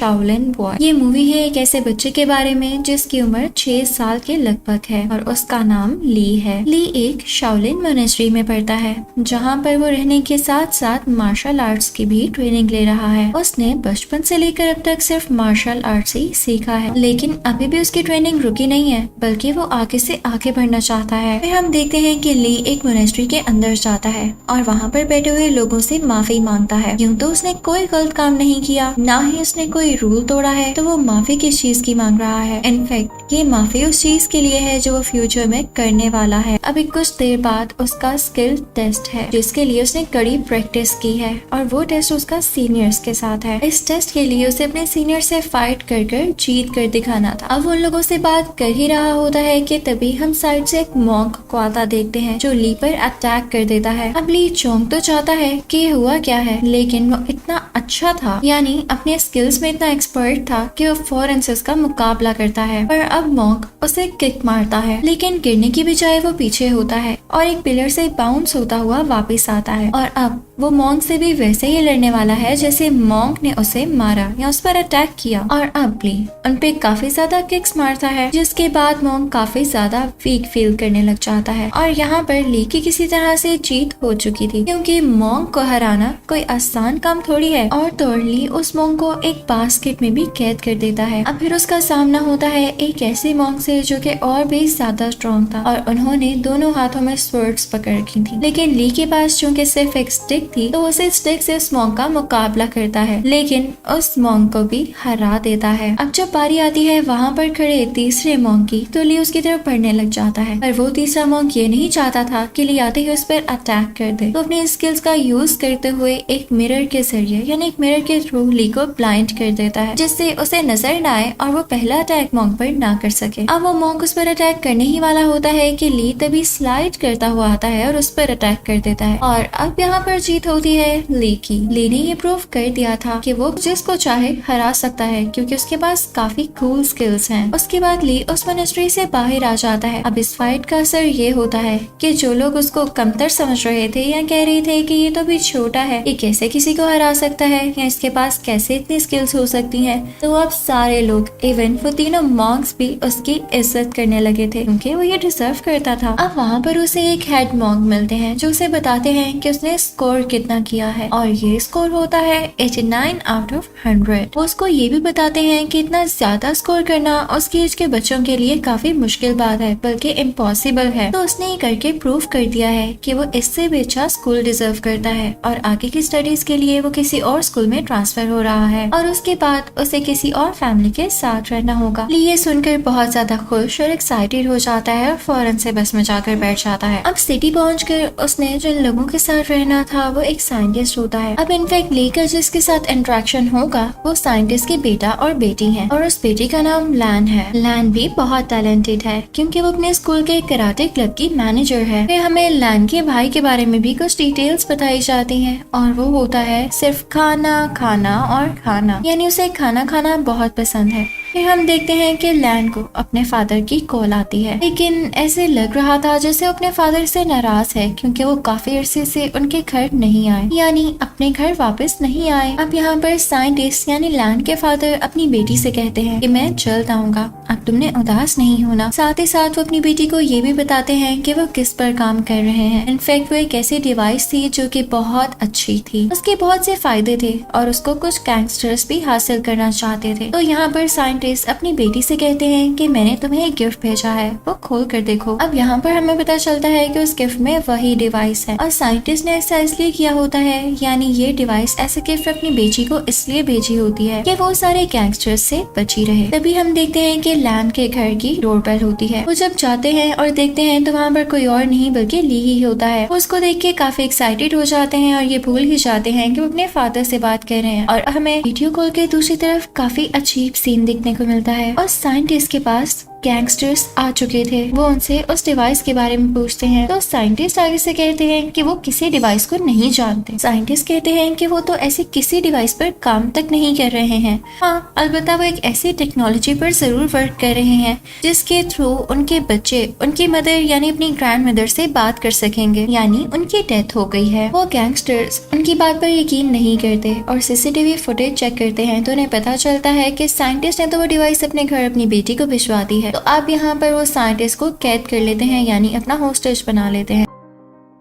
Shaolin boy. ये movie है एक ऐसे बच्चे के बारे में जिसकी उम्र 6 साल के लगभग है और उसका नाम ली है। ली एक शाओलिन मोनेस्ट्री में पढ़ता है जहाँ पर वो रहने के साथ साथ मार्शल आर्ट्स की भी ट्रेनिंग ले रहा है। उसने बचपन से लेकर अब तक सिर्फ मार्शल आर्ट्स ही सीखा है, लेकिन अभी भी उसकी ट्रेनिंग रुकी नहीं है, बल्कि वो आगे से आगे बढ़ना चाहता है। फिर हम देखते हैं कि ली एक मोनेस्ट्री के अंदर जाता है और वहाँ पर बैठे हुए लोगों से माफी मांगता है। यूं तो उसने कोई गलत काम नहीं किया, ना ही उसने कोई रूल तोड़ा है, तो वो माफी किस चीज की मांग रहा है। इनफैक्ट ये माफी उस चीज के लिए है जो वो फ्यूचर में करने वाला है। अभी कुछ देर बाद उसका स्किल टेस्ट है जिसके लिए उसने कड़ी प्रैक्टिस की है और वो टेस्ट उसका सीनियर्स के साथ है। इस टेस्ट के लिए उसे अपने सीनियर से फाइट कर जीत कर दिखाना था। अब उन लोगों से बात कर ही रहा होता है कि तभी हम साइड से एक मॉन्क को आता देखते हैं जो ली पर अटैक कर देता है। अब ली चौंक तो चाहता है कि हुआ क्या है, लेकिन वो इतना अच्छा था, यानी अपने स्किल्स में इतना एक्सपर्ट था कि वो फौरन से उसका मुकाबला करता है। पर अब मॉन्क उसे किक मारता है, लेकिन गिरने की बजाय वो पीछे होता है और एक पिलर से बाउंस होता हुआ वापस आता है और अब वो मॉन्क से भी वैसे ही लड़ने वाला है जैसे मॉन्क ने उसे मारा या उस पर अटैक किया। और अब ली उन पे काफी ज्यादा किक्स मारता है, जिसके बाद मॉन्क काफी ज्यादा वीक फील करने लग जाता है। और यहाँ पर ली की किसी तरह से जीत हो चुकी थी, क्योंकि मॉन्क को हराना कोई आसान काम थोड़ी है। और तो ली उस मॉन्क को एक बास्केट में भी कैद कर देता है। अब फिर उसका सामना होता है एक ऐसे मॉन्क से जो कि और भी ज्यादा स्ट्रॉन्ग था और उन्होंने दोनों हाथों में स्वर्ड्स पकड़ रखी थी। लेकिन ली के पास चूंकि सिर्फ एक स्टिक थी तो उसे स्टिक से उस मॉन्क का मुकाबला करता है, लेकिन उस मॉन्क को भी हरा देता है। अब जब बारी आती है वहाँ पर खड़े तीसरे मॉन्क की, तो ली उसकी तरफ बढ़ने लग जाता है। पर वो तीसरा मॉन्क ये नहीं चाहता था कि ली आते ही उस पर अटैक कर दे, तो अपने स्किल्स का यूज करते हुए एक मिरर के जरिए यानी एक मिरर के थ्रू ली को ब्लाइंड कर देता है, जिससे उसे नजर न आए और वो पहला अटैक मॉन्क पर ना कर सके। अब वो मॉन्क उस पर अटैक करने ही वाला होता है कि ली तभी स्लाइड करता हुआ आता है और उस पर अटैक कर देता है। और अब यहाँ पर जीत होती है ली की। ली ने ये प्रूव कर दिया था कि वो जिसको चाहे हरा सकता है, क्योंकि उसके पास काफी कूल स्किल्स हैं। उसके बाद ली उस मोनेस्ट्री से बाहर आ जाता है। अब इस फाइट का असर ये होता है कि जो लोग उसको कमतर समझ रहे थे या कह रहे थे कि ये तो भी छोटा है, ये कैसे किसी को हरा सकता है या इसके पास कैसे इतनी स्किल्स हो सकती हैं, तो अब सारे लोग इवन वो तीनों मॉन्क्स भी उसकी इज्जत करने लगे थे, क्योंकि वो ये डिजर्व करता था। अब वहाँ पर उसे एक हेड मॉन्क मिलते हैं जो उसे बताते हैं कि उसने स्कोर कितना किया है और ये स्कोर होता है 89 आउट ऑफ 100। वो उसको ये भी बताते हैं कि इतना ज्यादा स्कोर करना उसकी एज के बच्चों के लिए काफी मुश्किल बात है, बल्कि इम्पॉसिबल है। तो उसने ये करके प्रूव कर दिया है कि वो इससे भी अच्छा स्कूल डिजर्व करता है और आगे की स्टडीज के लिए वो किसी और स्कूल में ट्रांसफर हो रहा है और उसके बाद उसे किसी और फैमिली के साथ रहना होगा। ये सुनकर बहुत ज्यादा खुश और एक्साइटेड हो जाता है और फौरन से बस में जाकर बैठ जाता है। अब सिटी पहुंचकर उसने जिन लोगों के साथ रहना था वो एक साइंटिस्ट होता है। अब इनफैक्ट लेकर जिसके साथ इंटरेक्शन होगा वो साइंटिस्ट की बेटा और बेटी है और उस बेटी का नाम लैन है। लैन भी बहुत टैलेंटेड है क्योंकि वो अपने स्कूल के कराटे क्लब की मैनेजर है। फिर हमें लैन के भाई के बारे में भी कुछ डिटेल्स बताई जाती हैं और वो होता है सिर्फ खाना खाना और खाना, यानी उसे खाना खाना बहुत पसंद है। फिर हम देखते हैं कि लैन को अपने फादर की कॉल आती है, लेकिन ऐसे लग रहा था जैसे अपने फादर से नाराज है क्योंकि वो काफी अरसे से उनके घर नहीं आए, यानी अपने घर वापस नहीं आए। अब यहाँ पर साइंटिस्ट यानी लैन के फादर अपनी बेटी से कहते हैं कि मैं जल्द आऊंगा, अब तुमने उदास नहीं होना। साथ ही साथ वो अपनी बेटी को ये भी बताते हैं कि वो किस पर काम कर रहे हैं। इनफैक्ट वो एक ऐसी डिवाइस थी जो कि बहुत अच्छी थी, उसके बहुत से फायदे थे और उसको कुछ गैंगस्टर्स भी हासिल करना चाहते थे। तो यहाँ पर साइंटिस्ट अपनी बेटी से कहते हैं कि मैंने तुम्हें एक गिफ्ट भेजा है, वो खोल कर देखो। अब यहाँ पर हमें पता चलता है कि उस गिफ्ट में वही डिवाइस है और साइंटिस्ट ने ऐसा इसलिए किया होता है, यानी ये डिवाइस ऐसे गिफ्ट अपनी बेटी को इसलिए भेजी होती है कि वो सारे गैंगस्टर्स से बची रहे। तभी हम देखते हैं कि लैन के घर की डोरबेल होती है। वो जब जाते हैं और देखते हैं तो वहाँ पर कोई और नहीं बल्कि ली ही होता है। वो उसको देख के काफी एक्साइटेड हो जाते हैं और ये भूल ही जाते हैं कि वो अपने फादर से बात कर रहे हैं और हमें वीडियो कॉल के दूसरी तरफ काफी अजीब सीन देखने को मिलता है और साइंटिस्ट के पास गैंगस्टर्स आ चुके थे। वो उनसे उस डिवाइस के बारे में पूछते हैं तो साइंटिस्ट आगे से कहते हैं कि वो किसी डिवाइस को नहीं जानते। साइंटिस्ट कहते हैं कि वो तो ऐसी किसी डिवाइस पर काम तक नहीं कर रहे हैं। हाँ, अलबत्ता वो एक ऐसी टेक्नोलॉजी पर जरूर वर्क कर रहे हैं जिसके थ्रू उनके बच्चे उनकी मदर यानी अपनी ग्रैंड मदर से बात कर सकेंगे, यानी उनकी डेथ हो गई है। वो गैंगस्टर्स उनकी बात पर यकीन नहीं करते और सीसीटीवी फुटेज चेक करते हैं तो उन्हें पता चलता है कि साइंटिस्ट ने तो वो डिवाइस अपने घर अपनी बेटी को भिजवा दी है। तो अब यहाँ पर वो साइंटिस्ट को कैद कर लेते हैं, यानी अपना होस्टेज बना लेते हैं।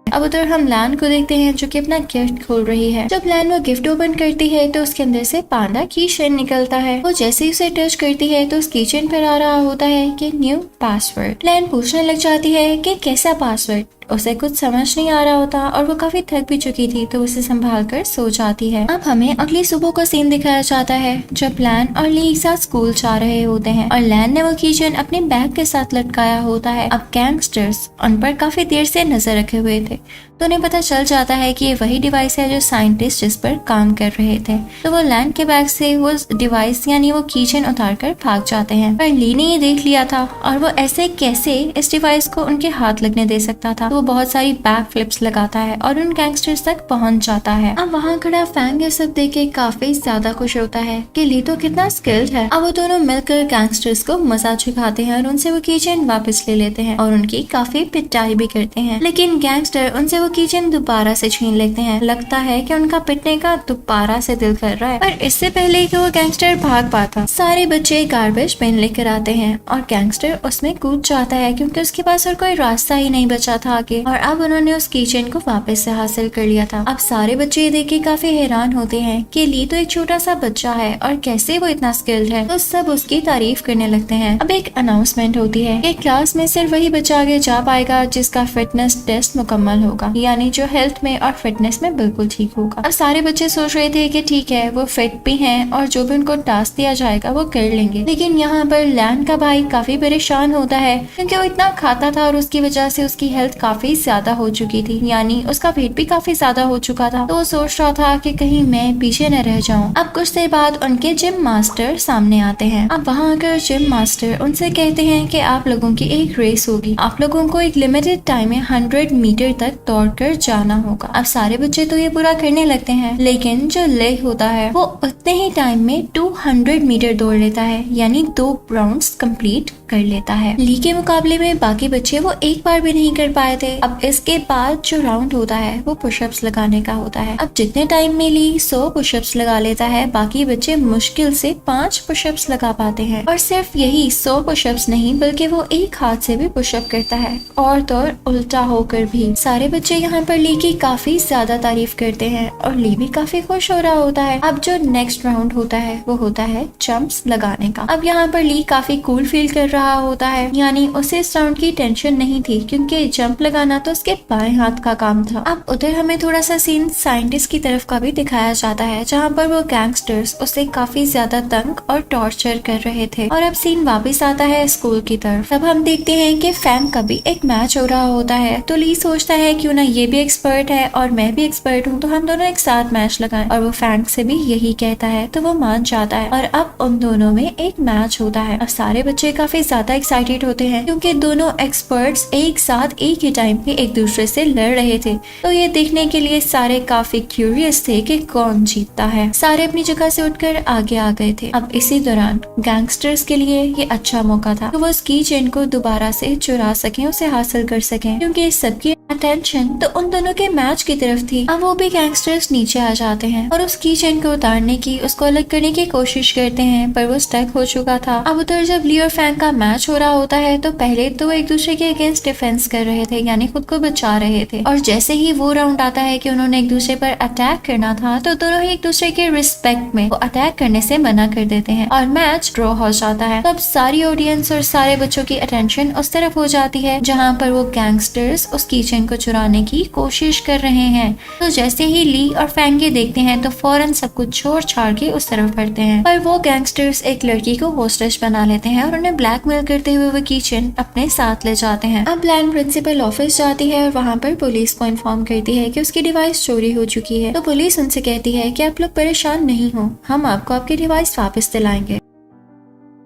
अब उधर हम लैन को देखते हैं जो कि अपना गिफ्ट खोल रही है। जब लैन वो गिफ्ट ओपन करती है तो उसके अंदर से पांडा की चेन निकलता है। वो जैसे ही उसे टच करती है तो उस की चेन पर आ रहा होता है कि न्यू पासवर्ड। लैन पूछने लग जाती है कि कैसा पासवर्ड। उसे कुछ समझ नहीं आ रहा होता और वो काफी थक भी चुकी थी तो उसे संभाल कर सो जाती है। अब हमें अगली सुबह का सीन दिखाया जाता है जब लैन और ली एक साथ स्कूल जा रहे होते हैं और लैन ने वो कीचेन अपने बैग के साथ लटकाया होता है। अब गैंगस्टर्स उन पर काफी देर से नजर रखे हुए थे तो उन्हें पता चल जाता है कि ये वही डिवाइस है जो साइंटिस्ट जिस पर काम कर रहे थे। तो वो लैन के बैग से वो डिवाइस यानी वो कीचेन उतार कर भाग जाते हैं। पर ली ने ये देख लिया था और वो ऐसे कैसे इस डिवाइस को उनके हाथ लगने दे सकता था। तो वो बहुत सारी बैक फ्लिप्स लगाता है और उन गैंगस्टर्स तक पहुंच जाता है। अब वहाँ खड़ा फैंग ये सब देख के काफी ज्यादा खुश होता है कि ली तो कितना स्किल्ड है। अब वो दोनों मिलकर गैंगस्टर्स को मजा चुकाते हैं और उनसे वो कीचेन वापस ले लेते हैं और उनकी काफी पिटाई भी करते हैं। लेकिन गैंगस्टर उनसे वो कीचेन दोबारा से छीन लेते हैं। लगता है कि उनका पिटने का दोबारा से दिल कर रहा है। पर इससे पहले कि वो गैंगस्टर भाग पाता सारे बच्चे गार्बेज बिन लेकर आते हैं और गैंगस्टर उसमें कूद जाता है क्योंकि उसके पास और कोई रास्ता ही नहीं बचा था आगे। और अब उन्होंने उस कीचेन को वापस से हासिल कर लिया था। अब सारे बच्चे ये देख के काफी हैरान होते हैं कि ली तो एक छोटा सा बच्चा है और कैसे वो इतना स्किल्ड है। तो सब उसकी तारीफ करने लगते हैं। अब एक अनाउंसमेंट होती है कि क्लास में सिर्फ वही बच्चा आगे जा पाएगा जिसका फिटनेस टेस्ट मुकम्मल होगा, यानी जो हेल्थ में और फिटनेस में बिल्कुल ठीक होगा। अब सारे बच्चे सोच रहे थे कि ठीक है वो फिट भी हैं और जो भी उनको टास्क दिया जाएगा वो कर लेंगे। लेकिन यहाँ पर लैन का भाई काफी परेशान होता है क्योंकि वो इतना खाता था और उसकी वजह से उसकी हेल्थ काफी ज्यादा हो चुकी थी, यानी उसका वेट भी काफी ज्यादा हो चुका था। तो वो सोच रहा था कि कहीं मैं पीछे न रह जाऊं। अब कुछ देर बाद उनके जिम मास्टर सामने आते हैं। अब वहाँ आकर जिम मास्टर उनसे कहते हैं कि आप लोगों की एक रेस होगी, आप लोगों को एक लिमिटेड टाइम में 100 मीटर तक दौड़कर जाना होगा। अब सारे बच्चे तो ये पूरा करने लगते हैं लेकिन जो ले होता है वो उतने ही टाइम में 200 मीटर दौड़ लेता है, यानी 2 राउंड्स कंप्लीट कर लेता है। ली के मुकाबले में बाकी बच्चे वो एक बार भी नहीं कर पाए थे। अब इसके बाद जो राउंड होता है वो पुशअप्स लगाने का होता है। अब जितने टाइम में ली 100 पुशअप्स लगा लेता है, बाकी बच्चे मुश्किल से 5 पुशअप्स लगा पाते हैं। और सिर्फ यही 100 पुशअप्स नहीं बल्कि वो एक हाथ से भी पुशअप करता है और तो उल्टा होकर भी। सारे बच्चे यहाँ पर ली की काफी ज्यादा तारीफ करते हैं और ली भी काफी खुश हो रहा होता है। अब जो नेक्स्ट राउंड होता है वो होता है जंप्स लगाने का। अब यहाँ पर ली काफी कूल फील कर रहा होता है, यानी उसे इस राउंड की टेंशन नहीं थी क्योंकि जंप लगाना तो उसके बाएं हाथ का काम था। अब उधर हमें थोड़ा सा सीन साइंटिस्ट की तरफ का भी दिखाया जाता है जहाँ पर वो गैंगस्टर्स उसे काफी ज्यादा तंग और टॉर्चर कर रहे थे। और अब सीन वापस आता है स्कूल की तरफ। अब हम देखते हैं कि फैंग का भी एक मैच हो रहा होता है तो ली सोचता है क्यों ना ये भी एक्सपर्ट है और मैं भी एक्सपर्ट हूँ तो हम दोनों एक साथ मैच लगाएं। और वो फैंग से भी यही कहता है तो वो मान जाता है और अब उन दोनों में एक मैच होता है। अब सारे बच्चे काफी ज्यादा एक्साइटेड होते हैं क्योंकि दोनों एक्सपर्ट्स एक साथ एक ही टाइम पे एक दूसरे से लड़ रहे थे। तो ये देखने के लिए सारे काफी क्यूरियस थे कि कौन जीतता है। सारे अपनी जगह से उठकर आगे आ गए थे। अब इसी दौरान गैंगस्टर्स के लिए ये अच्छा मौका था तो वो उस की चेन को दोबारा से चुरा सकें, उसे हासिल कर सकें क्योंकि सबकी अटेंशन तो उन दोनों के मैच की तरफ थी। अब वो भी गैंगस्टर्स नीचे आ जाते हैं और उस की चेन को उतारने की, उसको अलग करने की कोशिश करते हैं पर वो स्टक हो चुका था। अब उधर जब ली और फैंग का मैच हो रहा होता है तो पहले तो वो एक दूसरे के अगेंस्ट डिफेंस कर रहे थे, यानी खुद को बचा रहे थे। और जैसे ही वो राउंड आता है कि उन्होंने एक दूसरे पर अटैक करना था तो दोनों ही एक दूसरे के रिस्पेक्ट में वो अटैक करने से मना कर देते हैं और मैच ड्रॉ हो जाता है। तब सारी ऑडियंस और सारे बच्चों की अटेंशन उस तरफ हो जाती है जहाँ पर वो गैंगस्टर्स उस कीचेन को चुराने की कोशिश कर रहे हैं। तो जैसे ही ली और फैंग ये देखते हैं तो फौरन सब कुछ छोड़ छाड़ के उस तरफ बढ़ते हैं। पर वो गैंगस्टर्स एक लड़की को होस्टेज बना लेते हैं और उन्हें ब्लैकमेल करते हुए वो कीचेन अपने साथ ले जाते हैं। अब लैन प्रिंसिपल ऑफिस जाती है और वहाँ पर पुलिस को इन्फॉर्म करती है कि उसकी डिवाइस चोरी हो चुकी है। तो पुलिस उनसे कहती है कि आप लोग परेशान नहीं हो, हम आपको आपकी डिवाइस वापस दिलाएंगे।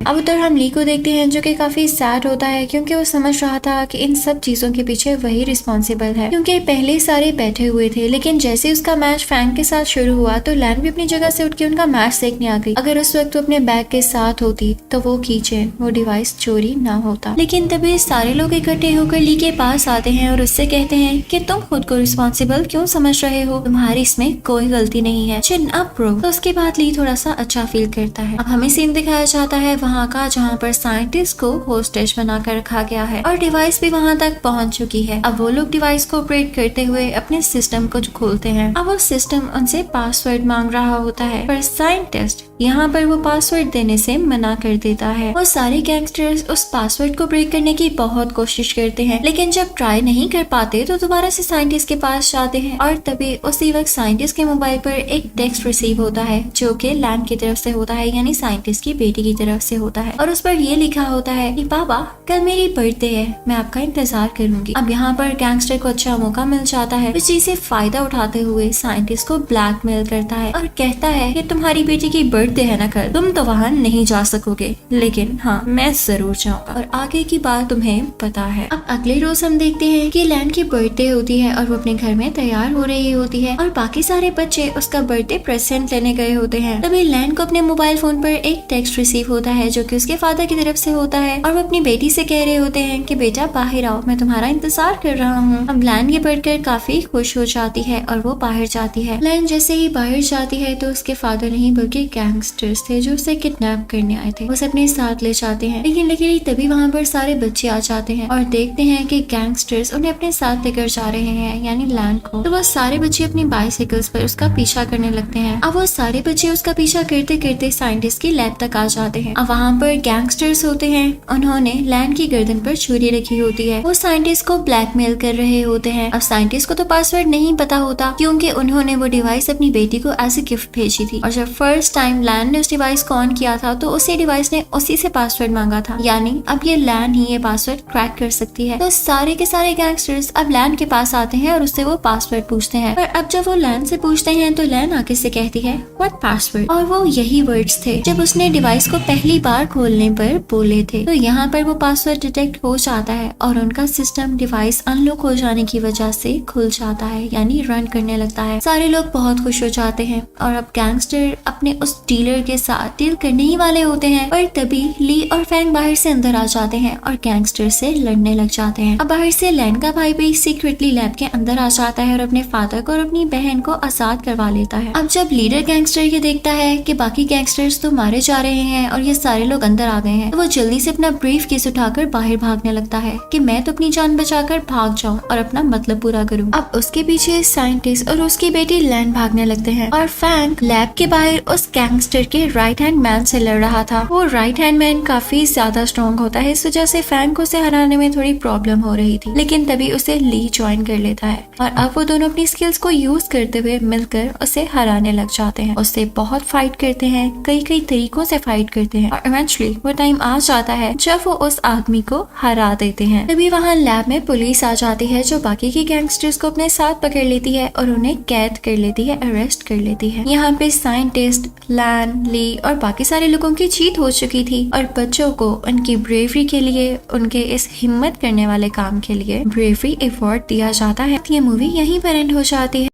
अब उधर हम ली को देखते हैं जो कि काफी सैड होता है क्योंकि वो समझ रहा था कि इन सब चीजों के पीछे वही रिस्पॉन्सिबल है, क्योंकि पहले सारे बैठे हुए थे लेकिन जैसे उसका मैच फैंग के साथ शुरू हुआ तो लैन भी अपनी जगह से उठ के उनका मैच देखने आ गई। अगर उस वक्त वो अपने बैग के साथ होती तो वो कीचेन, वो डिवाइस चोरी ना होता। लेकिन तभी सारे लोग इकट्ठे होकर ली के पास आते हैं और उससे कहते हैं कि तुम खुद को रिस्पॉन्सिबल क्यों समझ रहे हो, तुम्हारी इसमें कोई गलती नहीं है, चिन अप ब्रो। तो उसके बाद ली थोड़ा सा अच्छा फील करता है। अब हमें सीन दिखाया जाता है वहाँ का जहाँ पर साइंटिस्ट को होस्टेज बनाकर रखा गया है और डिवाइस भी वहाँ तक पहुँच चुकी है। अब वो लोग डिवाइस को ऑपरेट करते हुए अपने सिस्टम को खोलते हैं। अब वो सिस्टम उनसे पासवर्ड मांग रहा होता है पर साइंटिस्ट यहाँ पर वो पासवर्ड देने से मना कर देता है। वो सारे गैंगस्टर्स उस पासवर्ड को ब्रेक करने की बहुत कोशिश करते हैं लेकिन जब ट्राई नहीं कर पाते तो दोबारा से साइंटिस्ट के पास जाते हैं और तभी उसी वक्त साइंटिस्ट के मोबाइल पर एक टेक्स्ट रिसीव होता है जो कि लैन की तरफ से होता है, यानी साइंटिस्ट की बेटी की तरफ से होता है और उस पर ये लिखा होता है कि पापा कल मेरी बर्थडे है, मैं आपका इंतजार करूंगी। अब यहाँ पर गैंगस्टर को अच्छा मौका मिल जाता है। इस चीज से फायदा उठाते हुए साइंटिस्ट को ब्लैकमेल करता है और कहता है कि तुम्हारी बेटी की बर्थडे है ना कल, तुम तो वहाँ नहीं जा सकोगे लेकिन हाँ मैं जरूर जाऊंगा और आगे की बात तुम्हें पता है। अब अगले रोज हम देखते हैं कि लैन की बर्थडे होती है और वो अपने घर में तैयार हो रही होती है और बाकी सारे बच्चे उसका बर्थडे प्रेजेंट लेने गए होते हैं। तभी लैन को अपने मोबाइल फोन पर एक टेक्स्ट रिसीव होता है जो कि उसके फादर की तरफ से होता है और वो अपनी बेटी से कह रहे होते हैं कि बेटा बाहर आओ, मैं तुम्हारा इंतजार कर रहा हूँ। अब लैन ये पढ़कर काफी खुश हो जाती है और वो बाहर जाती है। लैन जैसे ही बाहर जाती है तो उसके फादर नहीं बल्कि गैंगस्टर्स थे जो उसे किडनैप करने आए थे, उसे अपने साथ ले जाते हैं। लेकिन तभी वहाँ पर सारे बच्चे आ जाते हैं और देखते हैं कि गैंगस्टर्स उन्हें अपने साथ लेकर जा रहे हैं यानी लैन को। तो वो सारे बच्चे अपनी बाइसाइकिल्स पर उसका पीछा करने लगते हैं। अब वो सारे बच्चे उसका पीछा करते करते साइंटिस्ट की लैब तक आ जाते हैं। अब वहाँ पर गैंगस्टर्स होते हैं, उन्होंने लैन की गर्दन पर छुरी रखी होती है। वो साइंटिस्ट को ब्लैकमेल कर रहे होते हैं। अब साइंटिस्ट को तो पासवर्ड नहीं पता होता क्योंकि उन्होंने वो डिवाइस अपनी बेटी को एज ए गिफ्ट भेजी थी और जब फर्स्ट टाइम लैन ने उस डिवाइस को ऑन किया था तो उसी डिवाइस ने उसी से पासवर्ड मांगा था, यानी अब ये लैन ही ये पासवर्ड क्रैक कर सकती है। तो सारे के सारे गैंगस्टर्स अब लैन के पास आते हैं और उससे वो पासवर्ड पूछते हैं। पर अब जब वो लैन से पूछते हैं तो लैन आके से कहती है व्हाट पासवर्ड, और वो यही वर्ड्स थे जब उसने डिवाइस को पहली बार खोलने पर बोले थे। तो यहाँ पर वो पासवर्ड डिटेक्ट हो जाता है और उनका सिस्टम डिवाइस अनलॉक हो जाने की वजह से खुल जाता है, यानी रन करने लगता है। सारे लोग बहुत खुश हो जाते हैं और अब गैंगस्टर अपने उस डीलर के साथ डील करने ही वाले होते हैं। पर तभी ली और फैंग बाहर से अंदर आ जाते हैं और गैंगस्टर से लड़ने लग जाते हैं। अब बाहर से लैन का भाई भी सीक्रेटली लैब के अंदर आ जाता है और अपने फादर को और अपनी बहन को आजाद करवा लेता है। अब जब लीडर गैंगस्टर ये देखता है कि बाकी गैंगस्टर्स तो मारे जा रहे हैं और ये सारे लोग अंदर आ गए हैं तो वो जल्दी से अपना ब्रीफ केस उठाकर बाहर भागने लगता है कि मैं तो अपनी जान बचाकर भाग जाऊं और अपना मतलब पूरा करूं। अब उसके पीछे साइंटिस्ट और उसकी बेटी लैन भागने लगते हैं और फैंग लैब के बाहर उस गैंगस्टर के राइट हैंड मैन से लड़ रहा था। वो राइट हैंड मैन काफी ज्यादा स्ट्रॉन्ग होता है, इस वजह से फैंग को उसे हराने में थोड़ी प्रॉब्लम हो रही थी, लेकिन तभी उसे ली ज्वाइन कर लेता है और अब वो दोनों अपनी स्किल्स को यूज करते हुए मिलकर उसे हराने लग जाते हैं। उससे बहुत फाइट करते हैं, कई तरीकों से फाइट करते हैं और इवेंचुअली वो टाइम आ जाता है जब वो उस आदमी को हरा देते हैं। तभी वहाँ लैब में पुलिस आ जाती है जो बाकी के गैंगस्टर्स को अपने साथ पकड़ लेती है और उन्हें कैद कर लेती है, अरेस्ट कर लेती है। यहाँ पे साइंटिस्ट, लैन, ली और बाकी सारे लोगों की जीत हो चुकी थी और बच्चों को उनकी ब्रेवरी के लिए, उनके इस हिम्मत करने वाले काम के लिए ब्रेवरी अवार्ड दिया जाता है। ये मूवी यहीं पर एंड हो जाती है।